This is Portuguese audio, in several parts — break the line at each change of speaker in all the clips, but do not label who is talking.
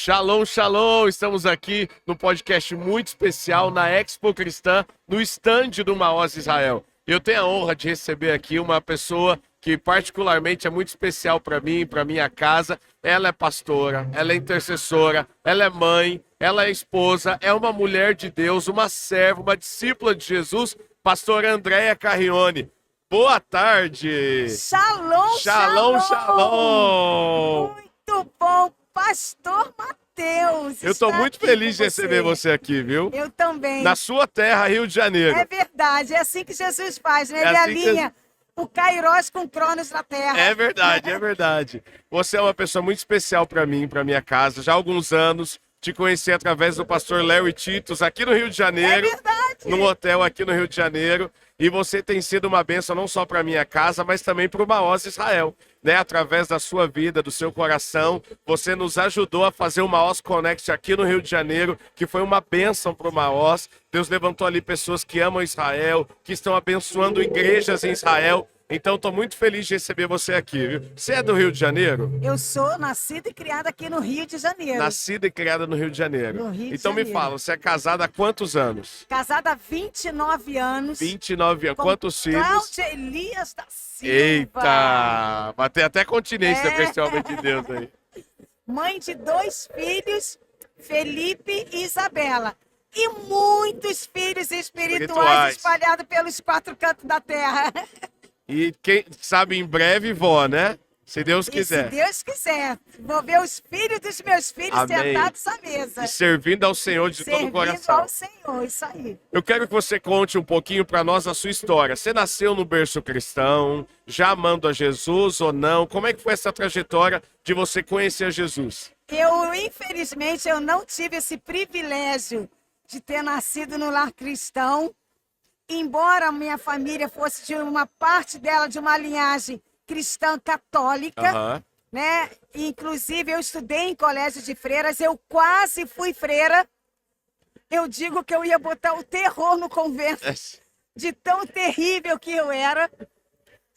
Shalom, shalom! Estamos aqui no podcast muito especial na Expo Cristã, no estande do Maoz Israel. Eu tenho a honra de receber aqui uma pessoa que particularmente é muito especial para mim, para minha casa. Ela é pastora, ela é intercessora, ela é mãe, ela é esposa, é uma mulher de Deus, uma serva, uma discípula de Jesus, pastora Andréia Carrione. Boa tarde!
Shalom,
Shalom,
shalom!
shalom!
Muito bom, Pastor Mateus.
Eu estou
estar
muito
aqui
feliz
com
de receber você aqui, viu?
Eu também.
Na sua terra, Rio de Janeiro.
É verdade, é assim que Jesus faz, né?
É
Ele
assim que
alinha o Kairos com o Cronos na terra.
É verdade, é verdade. Você é uma pessoa muito especial para mim, para minha casa. Já há alguns anos, te conheci através do pastor Léo e Titos, aqui no Rio de Janeiro.
É verdade.
Num hotel aqui no Rio de Janeiro. E você tem sido uma bênção não só para minha casa, mas também para o Maoz Israel. Né? Através da sua vida, do seu coração, você nos ajudou a fazer o Maoz Connect aqui no Rio de Janeiro, que foi uma bênção para o Maoz. Deus levantou ali pessoas que amam Israel, que estão abençoando igrejas em Israel. Então, estou muito feliz de receber você aqui, viu? Você é do Rio de Janeiro?
Eu sou nascida e criada aqui no Rio de Janeiro.
Nascida e criada no Rio de Janeiro.
No Rio de
Então, me
Janeiro.
fala, você é casada há quantos anos?
Casada há 29 anos.
29 anos.
com
Quantos filhos?
Cláudia Elias da Silva.
Eita! Batei até continência com
É.
esse homem de Deus aí.
Mãe de 2 filhos, Felipe e Isabela. E muitos filhos espirituais espalhados pelos 4 cantos da terra.
E quem sabe em breve, vó, né? Se Deus
E
quiser.
se Deus quiser, vou ver os filhos dos meus filhos
Amém.
sentados à mesa.
E servindo ao Senhor de todo o
Servindo
coração.
ao Senhor, isso aí.
Eu quero que você conte um pouquinho para nós a sua história. Você nasceu no berço cristão, já amando a Jesus ou não? Como é que foi essa trajetória de você conhecer Jesus?
Infelizmente, eu não tive esse privilégio de ter nascido no lar cristão. Embora a minha família fosse de uma parte dela, de uma linhagem cristã católica,
Aham.
né? Inclusive, eu estudei em colégio de freiras, eu quase fui freira. Eu digo que eu ia botar o terror no convento, de tão terrível que eu era.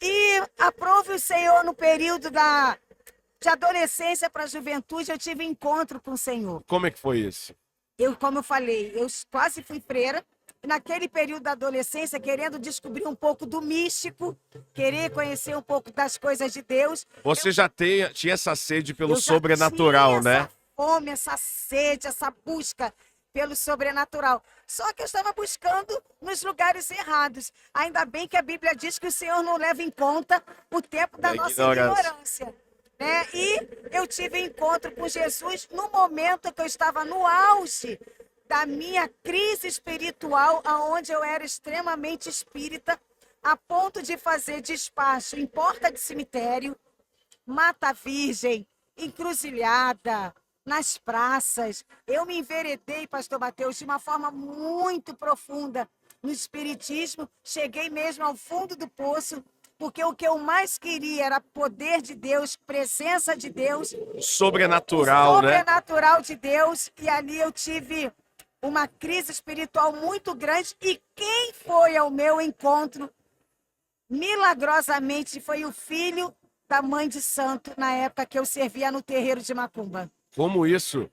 E aprove o Senhor no período de adolescência para a juventude, eu tive encontro com o Senhor.
Como é que foi isso?
Como eu falei, eu quase fui freira. Naquele período da adolescência, querendo descobrir um pouco do místico, querer conhecer um pouco das coisas de Deus.
Você já tinha essa sede pelo
Eu já
sobrenatural,
tinha
né?
essa fome, essa sede, essa busca pelo sobrenatural. Só que eu estava buscando nos lugares errados. Ainda bem que a Bíblia diz que o Senhor não leva em conta o tempo da nossa ignorância. Né? E eu tive encontro com Jesus no momento que eu estava no auge da minha crise espiritual, aonde eu era extremamente espírita, a ponto de fazer despacho em porta de cemitério, mata virgem, encruzilhada, nas praças. Eu me enveredei, pastor Mateus, de uma forma muito profunda no espiritismo. Cheguei mesmo ao fundo do poço, porque o que eu mais queria era poder de Deus, presença de Deus.
Sobrenatural,
o
né?
sobrenatural de Deus. E ali eu tive uma crise espiritual muito grande. E quem foi ao meu encontro, milagrosamente, foi o filho da mãe de santo, na época que eu servia no terreiro de Macumba.
Como isso?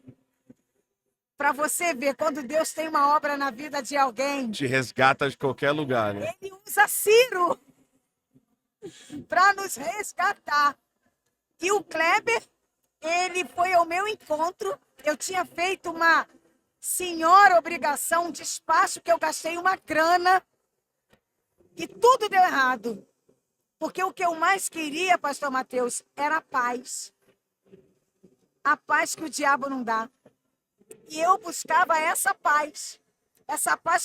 Para você ver, quando Deus tem uma obra na vida de alguém,
Te resgata de qualquer lugar, né?
Ele usa Ciro para nos resgatar. E o Kleber, ele foi ao meu encontro. Eu tinha feito uma senhora obrigação, um despacho que eu gastei uma grana e tudo deu errado. Porque o que eu mais queria, pastor Mateus, era a paz. A paz que o diabo não dá. E eu buscava essa paz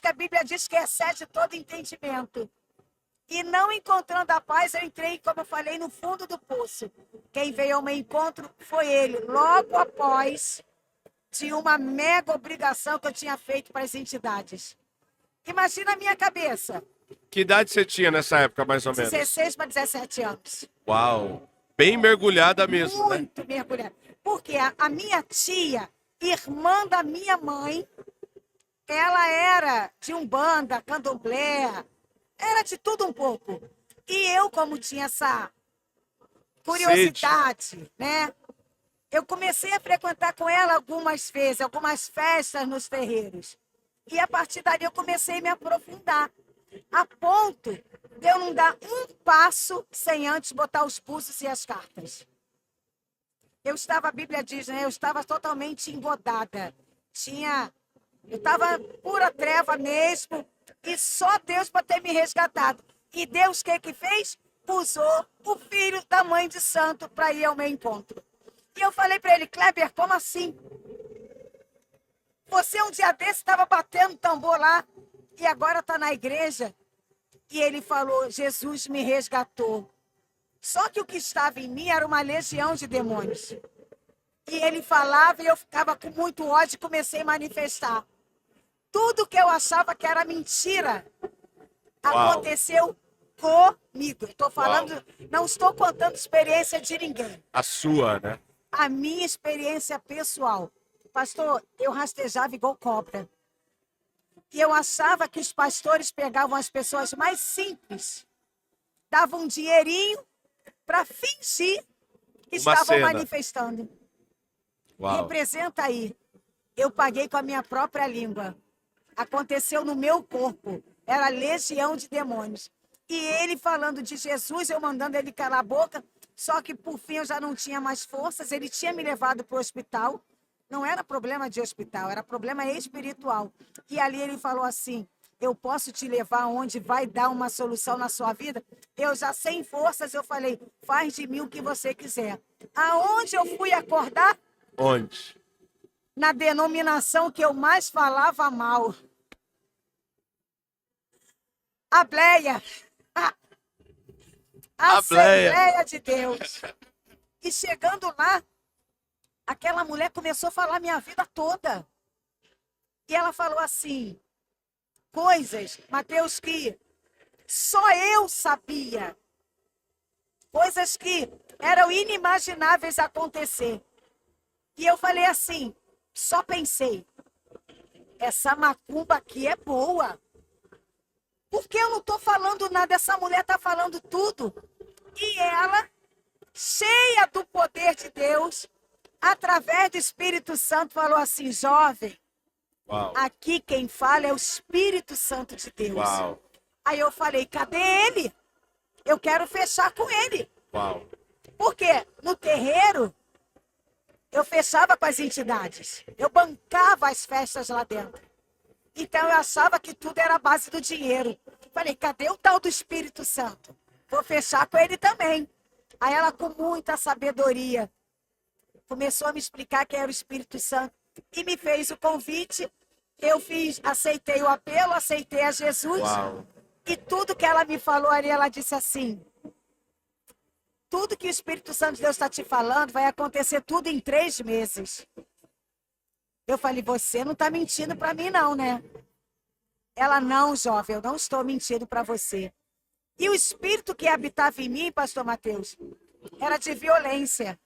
que a Bíblia diz que excede todo entendimento. E não encontrando a paz, eu entrei, como eu falei, no fundo do poço. Quem veio ao meu encontro foi ele, logo após de uma mega obrigação que eu tinha feito para as entidades. Imagina a minha cabeça.
Que idade você tinha nessa época, mais ou menos?
16 para 17 anos.
Uau! Bem mergulhada mesmo, né?
Muito mergulhada. Porque a minha tia, irmã da minha mãe, ela era de umbanda, candomblé, era de tudo um pouco. E eu, como tinha essa curiosidade, né? eu comecei a frequentar com ela algumas vezes, algumas festas nos terreiros. E a partir dali eu comecei a me aprofundar, a ponto de eu não dar um passo sem antes botar os pulsos e as cartas. A Bíblia diz, né? Eu estava totalmente engodada. Eu estava pura treva mesmo, e só Deus para ter me resgatado. E Deus o que fez? Usou o filho da mãe de santo para ir ao meu encontro. E eu falei para ele: Kleber, como assim? Você um dia desse estava batendo tambor lá e agora está na igreja? E ele falou: Jesus me resgatou. Só que o que estava em mim era uma legião de demônios. E ele falava e eu ficava com muito ódio e comecei a manifestar. Tudo que eu achava que era mentira aconteceu comigo. Estou falando, não estou contando experiência de ninguém.
A sua, né?
A minha experiência pessoal. Pastor, eu rastejava igual cobra. E eu achava que os pastores pegavam as pessoas mais simples, davam um dinheirinho para fingir que estavam manifestando.
Uau.
Representa aí. Eu paguei com a minha própria língua. Aconteceu no meu corpo. Era legião de demônios. E ele falando de Jesus, eu mandando ele calar a boca. Só que por fim eu já não tinha mais forças. Ele tinha me levado para o hospital. Não era problema de hospital, era problema espiritual. E ali ele falou assim: eu posso te levar onde vai dar uma solução na sua vida? Eu já sem forças, eu falei: faz de mim o que você quiser. Aonde eu fui acordar?
Onde?
Na denominação que eu mais falava mal. Ableia. Assembleia de Deus. E chegando lá, aquela mulher começou a falar minha vida toda. E ela falou assim, coisas, Mateus, que só eu sabia. Coisas que eram inimagináveis acontecer. E eu falei assim, só pensei, essa macumba aqui é boa. Porque eu não estou falando nada, essa mulher está falando tudo. E ela, cheia do poder de Deus, através do Espírito Santo, falou assim: jovem,
uau,
aqui quem fala é o Espírito Santo de Deus.
Uau.
Aí eu falei: cadê ele? Eu quero fechar com ele.
Uau.
Porque no terreiro, eu fechava com as entidades. Eu bancava as festas lá dentro. Então eu achava que tudo era a base do dinheiro. Falei: cadê o tal do Espírito Santo? Vou fechar com ele também. Aí ela, com muita sabedoria, começou a me explicar que era o Espírito Santo e me fez o convite. Eu aceitei o apelo, aceitei a Jesus.
Uau.
E tudo que ela me falou ali, ela disse assim: tudo que o Espírito Santo de Deus está te falando vai acontecer tudo em 3 meses. Eu falei: você não está mentindo para mim não, né? Ela: não, jovem, eu não estou mentindo para você. E o espírito que habitava em mim, pastor Mateus, era de violência.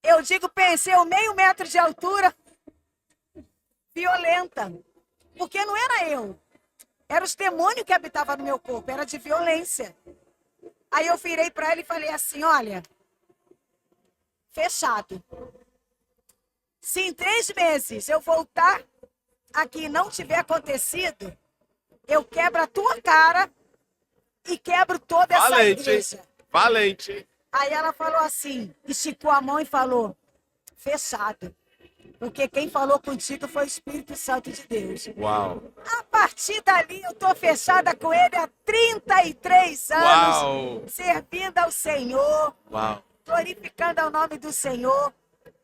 Eu digo, pensei, 1,5 metro de altura, violenta. Porque não era eu. Era os demônios que habitavam no meu corpo, era de violência. Aí eu virei para ela e falei assim: olha, fechado. Se em 3 meses eu voltar aqui e não tiver acontecido, eu quebro a tua cara e quebro toda essa igreja.
Valente.
Aí ela falou assim, esticou a mão e falou: fechado. Porque quem falou contigo foi o Espírito Santo de Deus.
Uau.
A partir dali eu tô fechada com ele há 33 anos.
Uau.
Servindo ao Senhor.
Uau.
Glorificando ao nome do Senhor.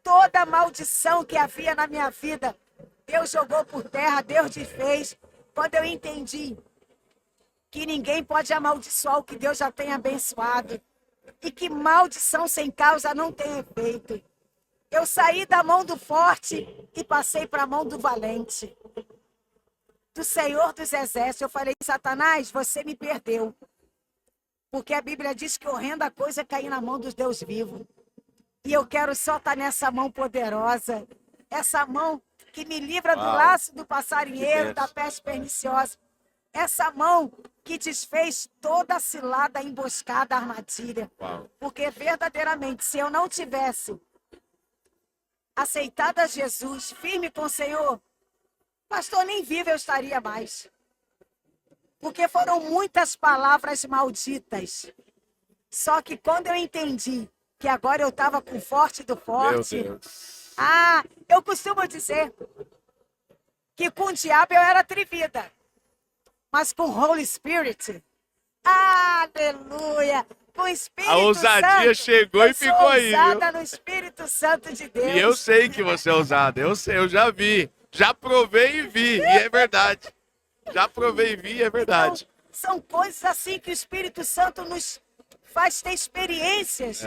Toda maldição que havia na minha vida, Deus jogou por terra, Deus desfez. Quando eu entendi que ninguém pode amaldiçoar o que Deus já tem abençoado. E que maldição sem causa não tem efeito. Eu saí da mão do forte e passei para a mão do valente. Do Senhor dos Exércitos. Eu falei: Satanás, você me perdeu. Porque a Bíblia diz que horrenda coisa é cair na mão dos Deus vivos. E eu quero só estar nessa mão poderosa. Essa mão que me livra do laço do passarinheiro, da peste perniciosa. Essa mão que desfez toda a cilada, emboscada, armadilha.
Uau.
Porque verdadeiramente, se eu não tivesse aceitada a Jesus, firme com o Senhor, pastor, nem vivo eu estaria mais. Porque foram muitas palavras malditas. Só que quando eu entendi que agora eu estava com o forte do
Meu
forte,
Deus.
eu costumo dizer que com o diabo eu era atrevida, mas com o Holy Spirit, aleluia, com o Espírito
A ousadia
Santo,
chegou
eu
e
sou
ficou aí, viu?
ousada no Espírito Santo de Deus.
E eu sei que você é ousado, eu sei, eu já vi. Já provei e vi, e é verdade. Já provei e vi, e é verdade.
Então, são coisas assim que o Espírito Santo nos faz ter experiências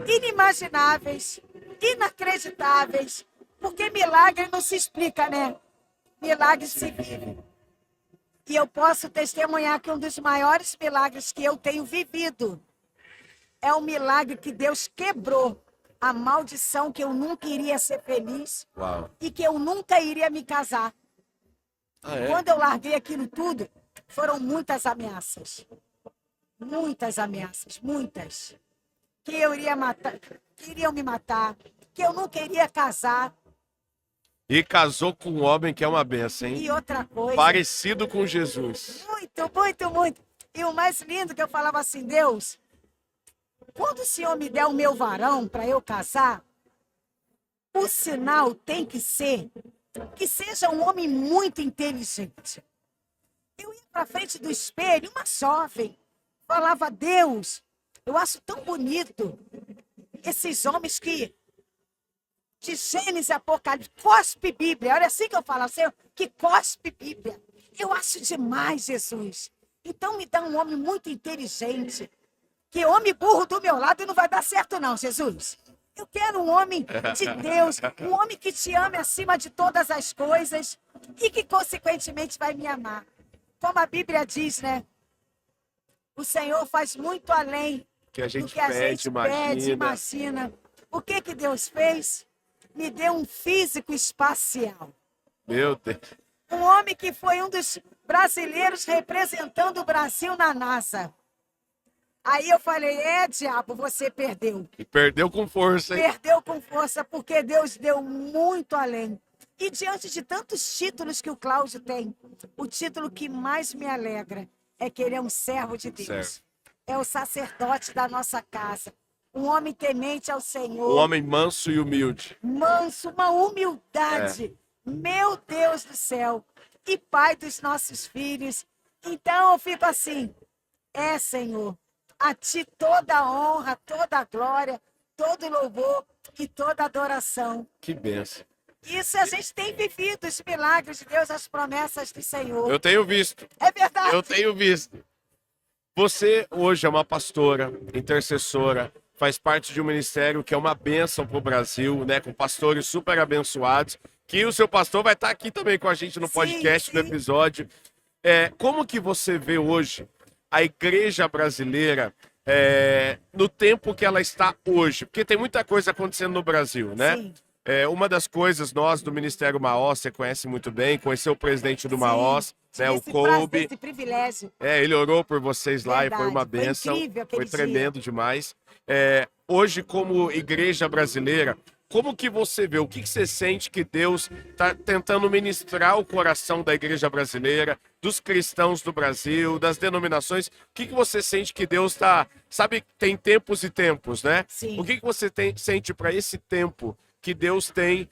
inimagináveis, inacreditáveis, porque milagre não se explica, né? Milagre se vive. E eu posso testemunhar que um dos maiores milagres que eu tenho vivido é o milagre que Deus quebrou a maldição que eu nunca iria ser feliz
Uau.
e que eu nunca iria me casar. Quando eu larguei aquilo tudo, foram muitas ameaças. Muitas ameaças, muitas. Que eu iria matar, que iriam me matar, que eu nunca iria casar.
E casou com um homem que é uma benção, hein?
E outra coisa.
Parecido com Jesus.
Muito, muito, muito. E o mais lindo que eu falava assim, Deus, quando o Senhor me der o meu varão para eu casar, o sinal tem que ser que seja um homem muito inteligente. Eu ia para frente do espelho, uma jovem, falava, Deus, eu acho tão bonito esses homens que, de Gênesis e Apocalipse, cospe Bíblia. Olha assim que eu falo, Senhor, que cospe Bíblia. Eu acho demais, Jesus. Então me dá um homem muito inteligente. Que homem burro do meu lado não vai dar certo não, Jesus. Eu quero um homem de Deus, um homem que te ame acima de todas as coisas e que, consequentemente, vai me amar. Como a Bíblia diz, né? O Senhor faz muito além
Que a
do
gente
que a
pede,
gente pede,
imagina.
imagina. O que Deus fez? Me deu um físico espacial.
Meu Deus.
Um homem que foi um dos brasileiros representando o Brasil na NASA. Aí eu falei, diabo, você perdeu.
E perdeu com força, hein?
Perdeu com força, porque Deus deu muito além. E diante de tantos títulos que o Cláudio tem, o título que mais me alegra é que ele é um servo de Deus.
Certo.
É o sacerdote da nossa casa. Um homem temente ao Senhor.
Um homem manso e humilde.
Manso, uma humildade. Meu Deus do céu. E pai dos nossos filhos. Então eu fico assim, Senhor, a ti toda a honra, toda a glória, todo louvor e toda adoração.
Que benção.
Isso a gente tem vivido, os milagres de Deus, as promessas do Senhor.
Eu tenho visto.
É verdade.
Eu tenho visto. Você hoje é uma pastora, intercessora, faz parte de um ministério que é uma bênção para o Brasil, né? Com pastores super abençoados. Que o seu pastor vai estar aqui também com a gente no podcast, no episódio. Como que você vê hoje a igreja brasileira no tempo que ela está hoje? Porque tem muita coisa acontecendo no Brasil, né?
Sim.
Uma das coisas, nós do Ministério Maós, você conhece muito bem, conheceu o presidente do Maós, né, o Kobe.
Esse privilégio.
Ele orou por vocês lá
Verdade.
e foi uma
Foi
bênção.
incrível
Foi
aquele
tremendo demais. Hoje, como igreja brasileira, como que você vê? O que você sente que Deus está tentando ministrar o coração da igreja brasileira, dos cristãos do Brasil, das denominações? O que você sente que Deus está... Sabe, tem tempos e tempos, né?
Sim.
O que você sente para esse tempo que Deus tem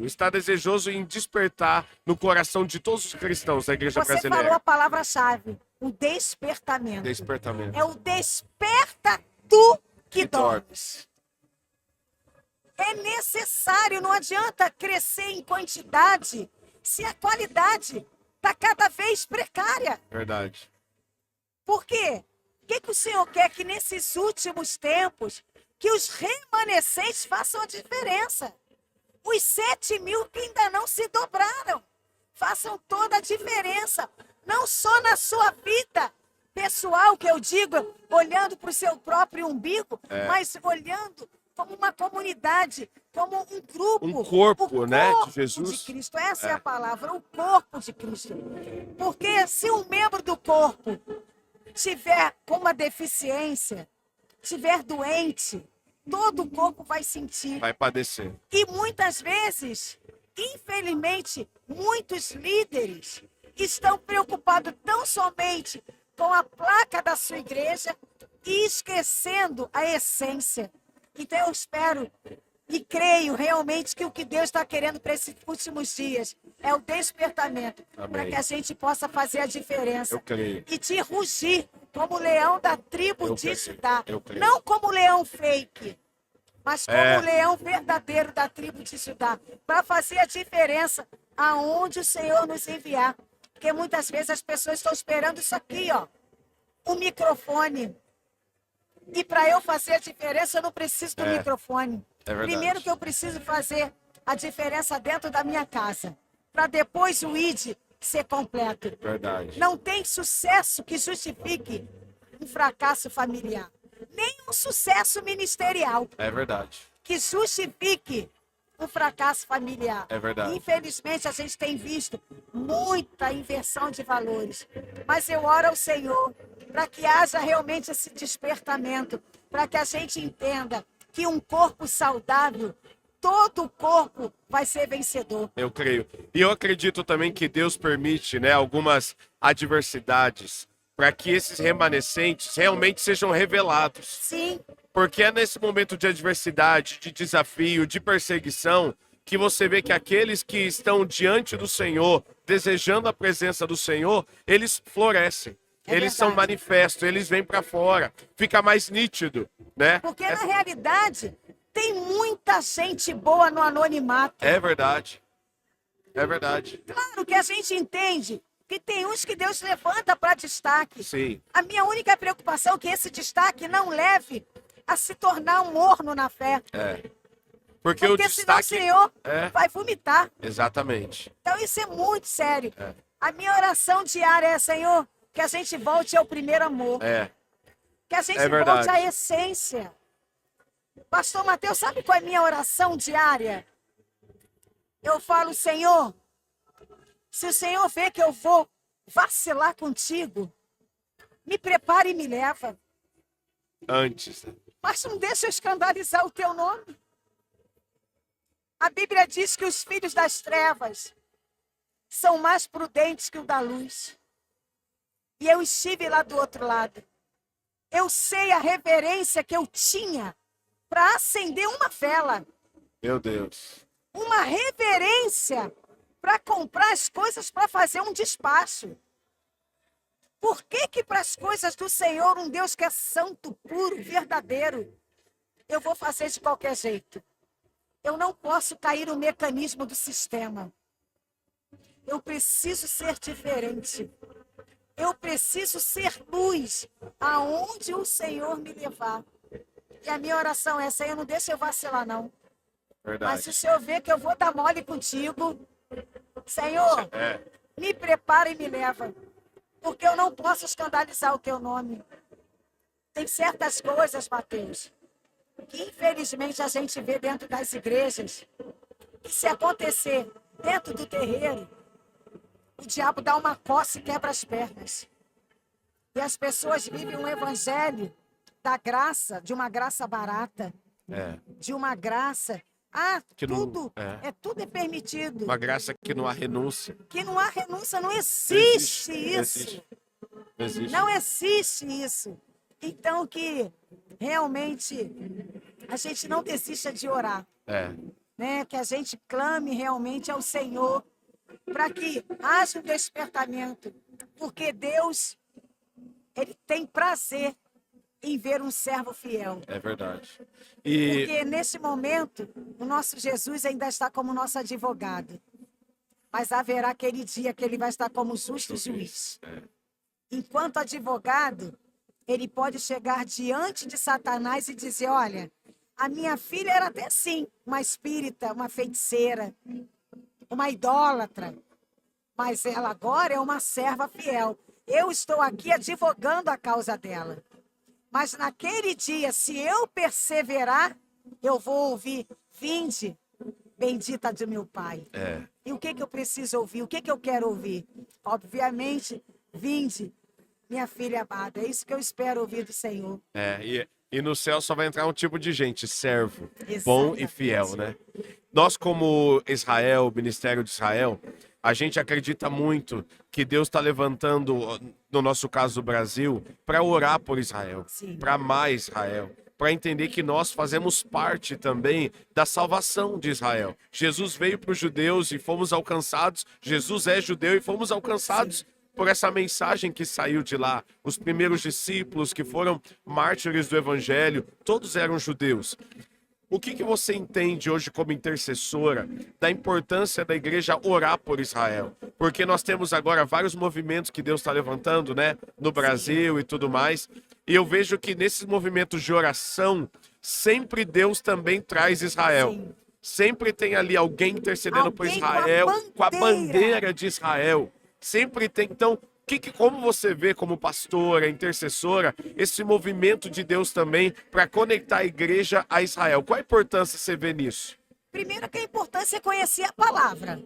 está desejoso em despertar no coração de todos os cristãos da igreja
Você
brasileira?
falou a palavra-chave, o despertamento.
Despertamento.
É o desperta tu que
dormes.
dormes. É necessário, não adianta crescer em quantidade se a qualidade está cada vez precária.
Verdade.
Por quê? O que o Senhor quer? Que nesses últimos tempos, que os remanescentes façam a diferença. Os 7.000 que ainda não se dobraram, façam toda a diferença. Não só na sua vida pessoal, que eu digo, olhando para o seu próprio umbigo, mas olhando como uma comunidade, como um grupo.
Um corpo,
o corpo
né, de Jesus.
de Cristo. Essa é a palavra, o corpo de Cristo. Porque se um membro do corpo tiver com uma deficiência, tiver doente, todo o corpo vai sentir.
Vai padecer.
E muitas vezes, infelizmente, muitos líderes estão preocupados tão somente com a placa da sua igreja e esquecendo a essência. Então eu espero e creio realmente que o que Deus está querendo para esses últimos dias é o despertamento, para que a gente possa fazer a diferença.
Eu creio.
E te rugir como leão da tribo
Eu
de
creio.
Judá.
Eu creio.
Não como leão fake, mas como
É.
o leão verdadeiro da tribo de Judá, para fazer a diferença aonde o Senhor nos enviar. Porque muitas vezes as pessoas estão esperando isso aqui, ó, o microfone. E para eu fazer a diferença, eu não preciso do microfone.
É verdade.
Primeiro que eu preciso fazer a diferença dentro da minha casa, para depois o ID ser completo.
Verdade.
Não tem sucesso que justifique um fracasso familiar, nem um sucesso ministerial
É verdade.
que justifique um fracasso familiar.
É verdade.
Infelizmente, a gente tem visto muita inversão de valores. Mas eu oro ao Senhor para que haja realmente esse despertamento, para que a gente entenda que um corpo saudável, todo o corpo vai ser vencedor.
Eu creio. E eu acredito também que Deus permite, né, algumas adversidades para que esses remanescentes realmente sejam revelados.
Sim,
Porque é nesse momento de adversidade, de desafio, de perseguição, que você vê que aqueles que estão diante do Senhor, desejando a presença do Senhor, eles florescem.
É
Eles são
verdade.
manifestos, eles vêm para fora, fica mais nítido, né?
porque na realidade tem muita gente boa no anonimato.
É verdade. É verdade.
Claro que a gente entende que tem uns que Deus levanta para destaque.
Sim.
A minha única preocupação é que esse destaque não leve a se tornar um morno na fé.
É. Porque o
Porque senão o
destaque.
Senhor
É,
vai vomitar.
exatamente.
Então isso é muito sério.
É.
A minha oração diária é, Senhor, que a gente volte ao primeiro amor.
É.
Que a gente
É verdade.
volte à essência. Pastor Mateus, sabe qual é a minha oração diária? Eu falo, Senhor, se o Senhor vê que eu vou vacilar contigo, me prepara e me leva.
Antes.
Mas não deixa eu escandalizar o teu nome. A Bíblia diz que os filhos das trevas são mais prudentes que o da luz. E eu estive lá do outro lado. Eu sei a reverência que eu tinha para acender uma vela.
Meu Deus.
Uma reverência para comprar as coisas para fazer um despacho. Por que que para as coisas do Senhor, um Deus que é santo, puro, verdadeiro, eu vou fazer de qualquer jeito? Eu não posso cair no mecanismo do sistema. Eu preciso ser diferente. Eu preciso ser luz aonde o Senhor me levar. E a minha oração é, Senhor, não deixa eu vacilar, não. Mas se o
Verdade.
Senhor vê que eu vou dar mole contigo, Senhor,
É.
me prepara e me leva. Porque eu não posso escandalizar o teu nome. Tem certas coisas, Mateus, que infelizmente a gente vê dentro das igrejas, que se acontecer dentro do terreiro, o diabo dá uma coça e quebra as pernas. E as pessoas vivem um evangelho da graça, de uma graça barata,
É.
de uma graça. Ah,
Que não-
tudo tudo é permitido.
Uma graça que não há renúncia.
Que não há renúncia, não existe
Não
isso.
existe. Não existe.
Não existe isso. Então que realmente a gente não desista de orar,
É.
né? Que a gente clame realmente ao Senhor para que haja um despertamento, porque Deus ele tem prazer em ver um servo fiel.
É verdade. E
Porque nesse momento o nosso Jesus ainda está como nosso advogado. Mas haverá aquele dia que ele vai estar como justo juiz.
É.
Enquanto advogado, ele pode chegar diante de Satanás e dizer, olha, a minha filha era até sim uma espírita, uma feiticeira, uma idólatra, mas ela agora é uma serva fiel. Eu estou aqui advogando a causa dela. Mas naquele dia, se eu perseverar, eu vou ouvir, vinde, bendita do meu Pai.
é.
E o que que eu preciso ouvir? O que que eu quero ouvir? Obviamente, vinde, minha filha amada. É isso que eu espero ouvir do Senhor.
É, E no céu só vai entrar um tipo de gente, servo, bom e
Exatamente.
fiel, né? Nós, como Israel, Ministério de Israel, a gente acredita muito que Deus está levantando, no nosso caso o Brasil, para orar por Israel,
Sim.
para amar Israel, para entender que nós fazemos parte também da salvação de Israel. Jesus veio para os judeus e fomos alcançados, Jesus é judeu e fomos alcançados por essa mensagem que saiu de lá. Os primeiros discípulos que foram mártires do evangelho, todos eram judeus. O que você entende hoje como intercessora da importância da igreja orar por Israel? Porque nós temos agora vários movimentos que Deus está levantando, né? No Brasil e tudo mais. E eu vejo que nesses movimentos de oração, sempre Deus também traz Israel.
Sim.
Sempre tem ali alguém intercedendo por
Alguém com a
Israel, com a
bandeira.
bandeira de Israel. Sempre tem. Então, como você vê como pastora, intercessora, esse movimento de Deus também para conectar a igreja a Israel? Qual a importância você vê nisso?
Primeiro que a importância é conhecer a palavra.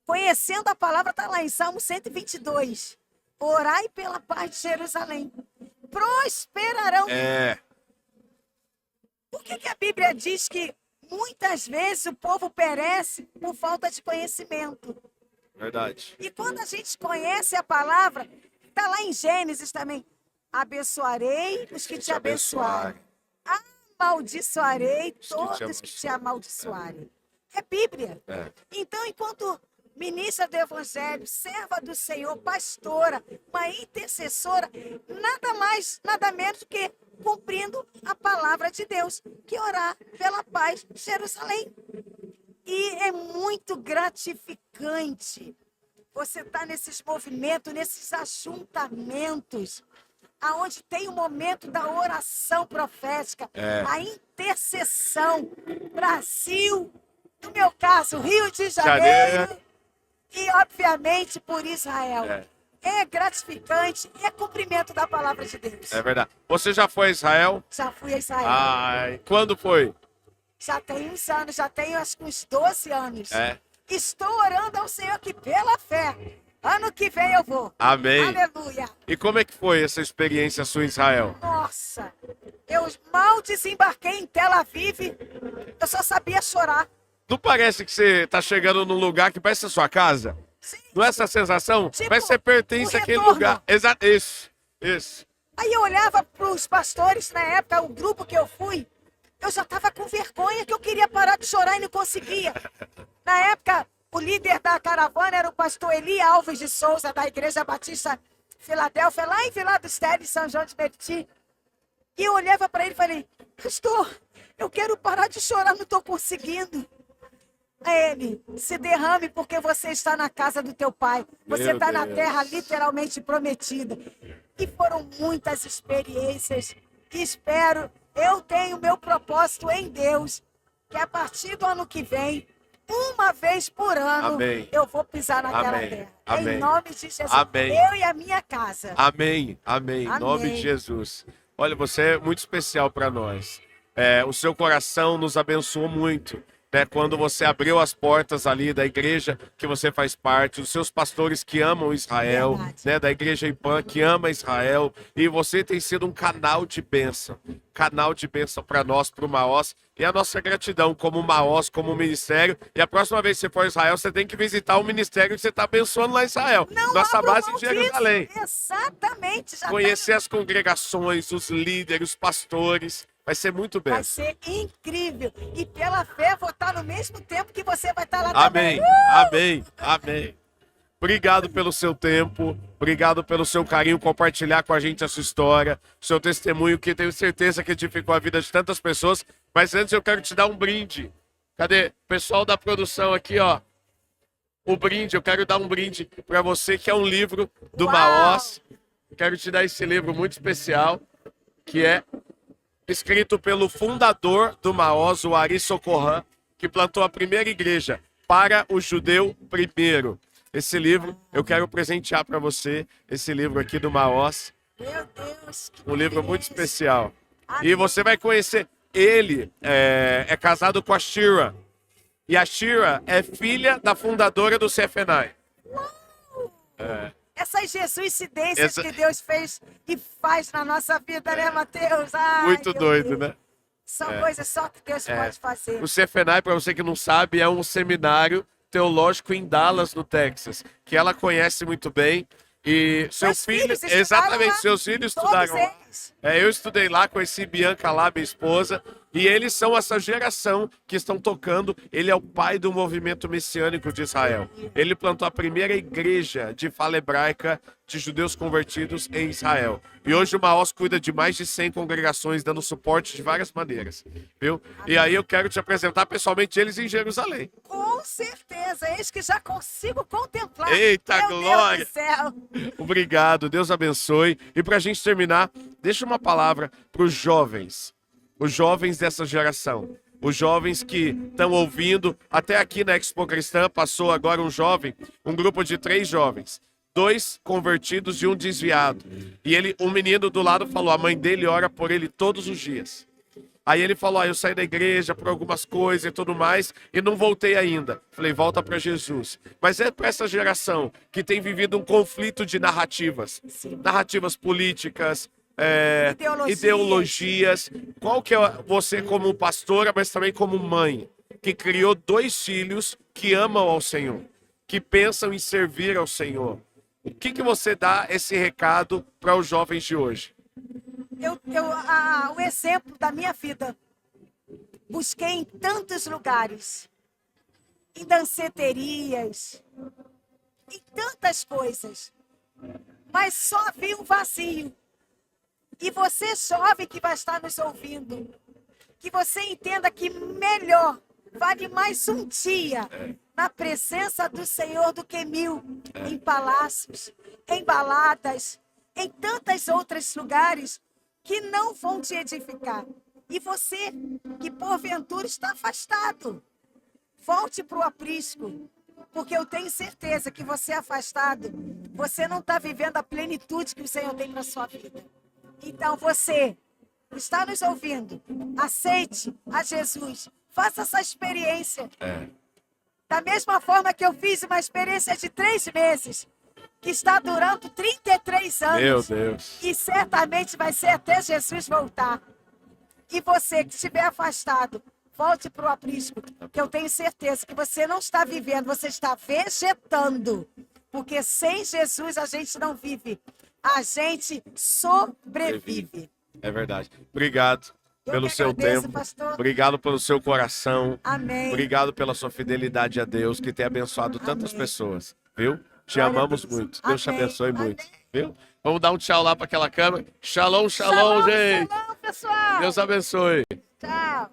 Conhecendo a palavra, está lá em Salmo 122. Orai pela paz de Jerusalém. Prosperarão. Por que a Bíblia diz que muitas vezes o povo perece por falta de conhecimento?
Verdade.
E quando a gente conhece a palavra, está lá em Gênesis também. Abençoarei os que te abençoarem. Amaldiçoarei todos que te amaldiçoarem. É Bíblia. Então, enquanto ministra do Evangelho, serva do Senhor, pastora, uma intercessora, nada mais, nada menos do que cumprindo a palavra de Deus, que orar pela paz de Jerusalém. E é muito gratificante você estar nesses movimentos, nesses ajuntamentos, aonde tem o momento da oração profética, a intercessão. Brasil, no meu caso, Rio de Janeiro, e obviamente por Israel. É gratificante, é cumprimento da palavra de Deus.
É verdade. Você já foi a Israel?
Já fui a Israel.
Ai, quando foi?
Já tem uns anos, já tenho acho que uns 12 anos. Estou orando ao Senhor que pela fé, ano que vem eu vou.
Amém.
Aleluia.
E como é que foi essa experiência sua em Israel?
Nossa, eu mal desembarquei em Tel Aviv, eu só sabia chorar.
Não parece que você está chegando num lugar que parece a sua casa?
Sim.
Não é essa sensação?
Tipo,
parece que você pertence
o
àquele
retorno.
lugar. Exato, isso.
Aí eu olhava para os pastores na época, o grupo que eu fui, eu já estava com vergonha que eu queria parar de chorar e não conseguia. Na época, o líder da caravana era o pastor Eli Alves de Souza, da Igreja Batista Filadélfia, lá em Vila dos Teles, São João de Meriti. E eu olhava para ele e falei, pastor, eu quero parar de chorar, não estou conseguindo. A ele, se derrame porque você está na casa do teu pai. Você está na terra literalmente prometida. E foram muitas experiências que espero. Eu tenho meu propósito em Deus, que a partir do ano que vem, uma vez por ano, eu vou pisar naquela terra. Em nome de Jesus. Eu e a minha casa.
Amém. Em nome de Jesus. Olha, você é muito especial para nós. O seu coração nos abençoou muito. Quando você abriu as portas ali da igreja que você faz parte, os seus pastores que amam Israel, da igreja IPAM que ama Israel, e você tem sido um canal de bênção para nós, para o Maós, e a nossa gratidão como Maós, como ministério. E a próxima vez que você for a Israel, você tem que visitar o ministério que você está abençoando lá em Israel, nossa base em Jerusalém.
Exatamente.
Conhecer as congregações, os líderes, os pastores. Vai ser muito bem.
Vai ser incrível. E pela fé, vou estar no mesmo tempo que você vai estar lá também.
Amém. Obrigado pelo seu tempo. Obrigado pelo seu carinho, compartilhar com a gente a sua história, seu testemunho, que tenho certeza que edificou a vida de tantas pessoas. Mas antes eu quero te dar um brinde. Cadê? Pessoal da produção aqui, ó. O brinde, eu quero dar um brinde para você, que é um livro do Maós. Quero te dar esse livro muito especial, que é escrito pelo fundador do Maós, o Ari Socorran, que plantou a primeira igreja, Para o Judeu Primeiro. Esse livro, eu quero presentear para você, esse livro aqui do Maós.
Meu Deus, que
Um livro muito especial.
Amém.
E você vai conhecer, ele é casado com a Shira. E a Shira é filha da fundadora do CFNI.
Essa mais Jesuicidências
Essa-
que Deus fez e faz na nossa vida, né, Mateus? Ai,
Muito
meu
doido,
Deus.
né?
São
É.
coisas só que Deus
É.
pode fazer.
O CFNAI, para você que não sabe, é um seminário teológico em Dallas, no Texas, que ela conhece muito bem. E seu
Meus
filho,
filhos estudaram
exatamente,
lá,
seus filhos
todos
estudaram lá.
eles.
Eu estudei lá, conheci Bianca lá, minha esposa, e eles são essa geração que estão tocando. Ele é o pai do movimento messiânico de Israel. Ele plantou a primeira igreja de fala hebraica de judeus convertidos em Israel. E hoje o Maoz cuida de mais de 100 congregações, dando suporte de várias maneiras, viu? E aí eu quero te apresentar pessoalmente eles em Jerusalém.
Com certeza, eis que já consigo contemplar.
Eita,
Meu
glória!
Deus do céu.
Obrigado, Deus abençoe. E para a gente terminar, deixa uma palavra para os jovens dessa geração, os jovens que estão ouvindo. Até aqui na Expo Cristã passou agora um grupo de 3 jovens, 2 convertidos e um desviado. E um menino do lado falou, a mãe dele ora por ele todos os dias. Aí ele falou, eu saí da igreja por algumas coisas e tudo mais e não voltei ainda. Falei, volta para Jesus. Mas é para essa geração que tem vivido um conflito de narrativas.
Sim.
Narrativas políticas,
Ideologias.
ideologias. Qual que é você como pastora, mas também como mãe, que criou 2 filhos que amam ao Senhor, que pensam em servir ao Senhor? O que você dá esse recado para os jovens de hoje?
O exemplo da minha vida, busquei em tantos lugares, em danceterias, em tantas coisas, mas só vi um vazio. E você, jovem que vai estar nos ouvindo, que você entenda que melhor vale mais um dia na presença do Senhor do que 1000 em palácios, em baladas, em tantos outros lugares que não vão te edificar. E você que porventura está afastado, volte para o aprisco, porque eu tenho certeza que você afastado, você não está vivendo a plenitude que o Senhor tem para sua vida. Então você está nos ouvindo, aceite a Jesus, faça essa experiência. Da mesma forma que eu fiz uma experiência de 3 meses, que está durando 33 anos.
Meu Deus.
E certamente vai ser até Jesus voltar. E você que estiver afastado, volte para o aprisco, que eu tenho certeza que você não está vivendo, você está vegetando. Porque sem Jesus a gente não vive, a gente sobrevive.
É verdade. Obrigado pelo seu tempo.
Pastor.
Obrigado pelo seu coração.
Amém.
Obrigado pela sua fidelidade a Deus, que tem abençoado tantas
Amém.
pessoas, viu? Te
Glória a
amamos
Deus.
muito. Deus te
Amém.
abençoe muito,
Amém.
viu? Vamos dar um tchau lá para aquela câmera. Shalom, shalom, gente.
Shalom, pessoal.
Deus abençoe.
Tchau.